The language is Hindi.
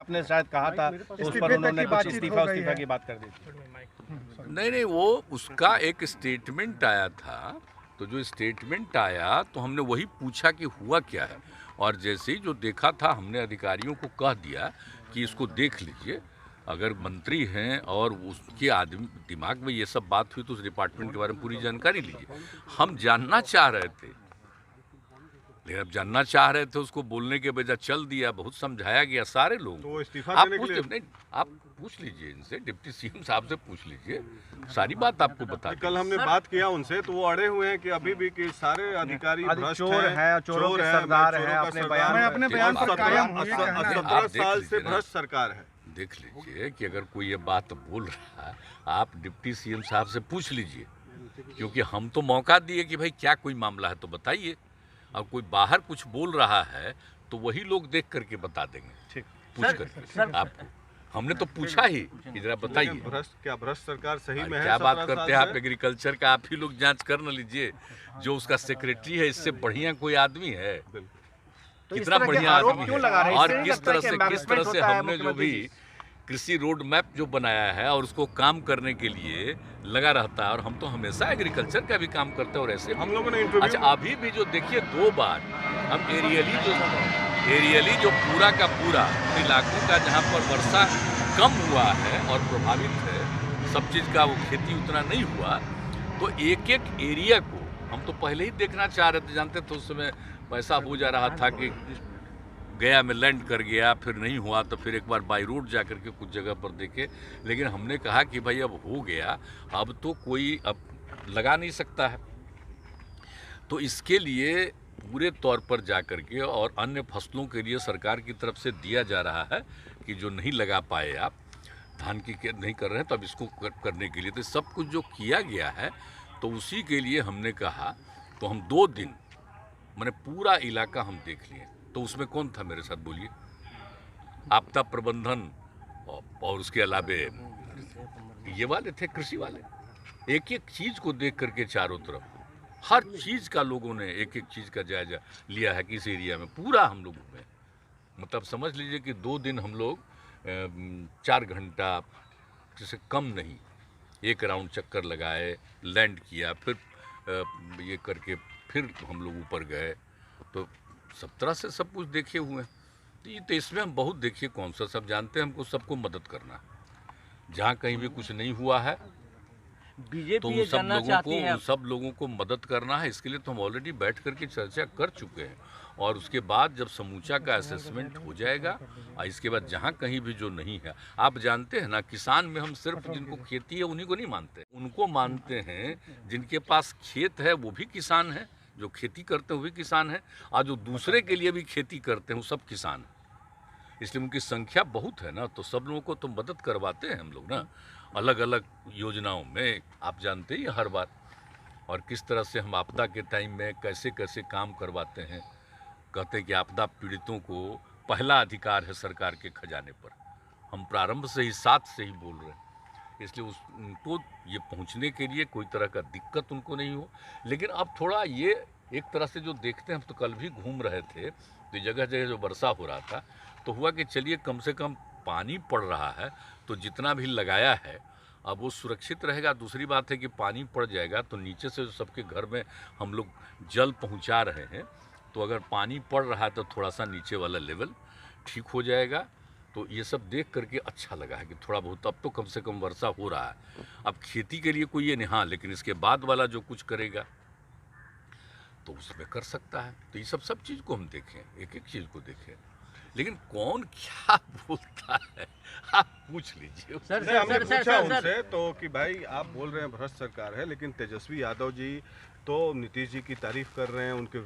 आपने शायद कहा था, उस पर उन्होंने कुछ इस्तीफा की बात कर दी थी। नहीं, वो उसका एक स्टेटमेंट आया था, तो जो स्टेटमेंट आया तो हमने वही पूछा कि हुआ क्या है, और जैसे ही जो देखा था हमने अधिकारियों को कह दिया कि इसको देख लीजिए, अगर मंत्री हैं और उसके आदमी दिमाग में ये सब बात हुई तो उस डिपार्टमेंट के बारे में पूरी जानकारी लीजिए। हम जानना चाह रहे थे, लेकिन अब जानना चाह रहे थे, उसको बोलने के बजाय चल दिया, बहुत समझाया गया सारे लोग। तो इस्तीफा आप देने के लिए नहीं, आप पूछ लीजिए इनसे, डिप्टी सीएम साहब से पूछ लीजिए, सारी बात आपको बता देंगे। कल हमने बात किया उनसे तो वो अड़े हुए हैं कि अभी भी कि सारे अधिकारी भ्रष्ट हैं, चोरों के सरदार हैं, अपने बयान पर कायम हुए हैं। 17 साल से भ्रष्ट सरकार है। देख लीजिए कि अगर कोई ये बात बोल रहा है, आप डिप्टी सीएम साहब से पूछ लीजिए, क्योंकि हम तो मौका दिए कि भाई क्या कोई मामला है तो बताइए। अब कोई बाहर कुछ बोल रहा है तो वही लोग देख करके बता देंगे, पूछ करके आपको। हमने तो पूछा ही कि जरा बताइए भ्रष्ट सरकार सही में है? क्या बात करते हैं आप एग्रीकल्चर का? आप ही लोग जांच कर न लीजिए, जो उसका सेक्रेटरी है इससे बढ़िया कोई आदमी है? कितना बढ़िया आदमी है। और किस तरह से हमने जो भी कृषि रोड मैप जो बनाया है और उसको काम करने के लिए लगा रहता है, और हम तो हमेशा एग्रीकल्चर का भी काम करते हैं। और ऐसे हम लोगों ने अच्छा, अभी भी जो देखिए 2 बार हम एरियली जो पूरा का पूरा इलाकों का जहाँ पर वर्षा कम हुआ है और प्रभावित है सब चीज़ का, वो खेती उतना नहीं हुआ, तो एक एक एरिया को हम तो पहले ही देखना चाह रहे थे। जानते थे उस समय पैसा हो जा रहा था कि गया में लैंड कर गया, फिर नहीं हुआ तो फिर एक बार बाई रोड जा करके कुछ जगह पर देखे। लेकिन हमने कहा कि भाई अब हो गया, अब तो कोई अब लगा नहीं सकता है, तो इसके लिए पूरे तौर पर जा करके और अन्य फसलों के लिए सरकार की तरफ से दिया जा रहा है कि जो नहीं लगा पाए आप धान की नहीं कर रहे हैं, तो अब इसको करने के लिए तो सब कुछ जो किया गया है, तो उसी के लिए हमने कहा। तो हम 2 दिन मैंने पूरा इलाका हम देख लिए। तो उसमें कौन था मेरे साथ बोलिए? आपदा प्रबंधन और उसके अलावे ये वाले थे, कृषि वाले। एक एक चीज़ को देख करके चारों तरफ हर चीज़ का लोगों ने एक एक चीज़ का जायजा लिया है कि इस एरिया में पूरा हम लोग घूमे। मतलब समझ लीजिए कि 2 दिन हम लोग 4 घंटा जैसे कम नहीं, एक राउंड चक्कर लगाए, लैंड किया, फिर ये करके फिर हम लोग ऊपर गए। तो सब तरह से सब कुछ देखे हुए हैं। तो इसमें हम बहुत देखिए कौन सा सब जानते हैं, हमको सबको मदद करना है। जहाँ कहीं भी कुछ नहीं हुआ है तो उन सब लोगों को मदद करना है। इसके लिए तो हम ऑलरेडी बैठ करके चर्चा कर चुके हैं, और उसके बाद जब समूचा का असेसमेंट हो जाएगा, इसके बाद जहाँ कहीं भी जो नहीं है, आप जानते हैं ना, किसान में हम सिर्फ जिनको खेती है उन्हीं को नहीं मानते, उनको मानते हैं जिनके पास खेत है वो भी किसान है, जो खेती करते हैं वो भी किसान है, और जो दूसरे के लिए भी खेती करते हैं वो सब किसान हैं। इसलिए उनकी संख्या बहुत है ना, तो सब लोगों को तो मदद करवाते हैं हम लोग ना, अलग अलग योजनाओं में। आप जानते ही हर बार, और किस तरह से हम आपदा के टाइम में कैसे कैसे काम करवाते हैं। कहते हैं कि आपदा पीड़ितों को पहला अधिकार है सरकार के खजाने पर। हम प्रारंभ से ही साथ से ही बोल रहे हैं, इसलिए उनको ये पहुंचने के लिए कोई तरह का दिक्कत उनको नहीं हो। लेकिन अब थोड़ा ये एक तरह से जो देखते हैं, हम तो कल भी घूम रहे थे तो जगह जगह जो वर्षा हो रहा था, तो हुआ कि चलिए कम से कम पानी पड़ रहा है, तो जितना भी लगाया है अब वो सुरक्षित रहेगा। दूसरी बात है कि पानी पड़ जाएगा तो नीचे से सबके घर में हम लोग जल पहुंचा रहे हैं, तो अगर पानी पड़ रहा है तो थोड़ा सा नीचे वाला लेवल ठीक हो जाएगा। तो ये सब देख करके अच्छा लगा है कि थोड़ा बहुत अब तो कम से कम वर्षा हो रहा है। अब खेती के लिए कोई ये नहीं, हाँ, लेकिन इसके बाद वाला जो कुछ करेगा तो उसमें कर सकता है। तो ये सब चीज़ को हम देखें, एक एक चीज़ को देखें, लेकिन कौन क्या बोलता है आप पूछ लीजिए। हमने पूछा उनसे तो कि भाई आप बोल रहे हैं भ्रष्ट सरकार है, लेकिन तेजस्वी यादव जी तो नीतीश जी की तारीफ कर रहे हैं, उनके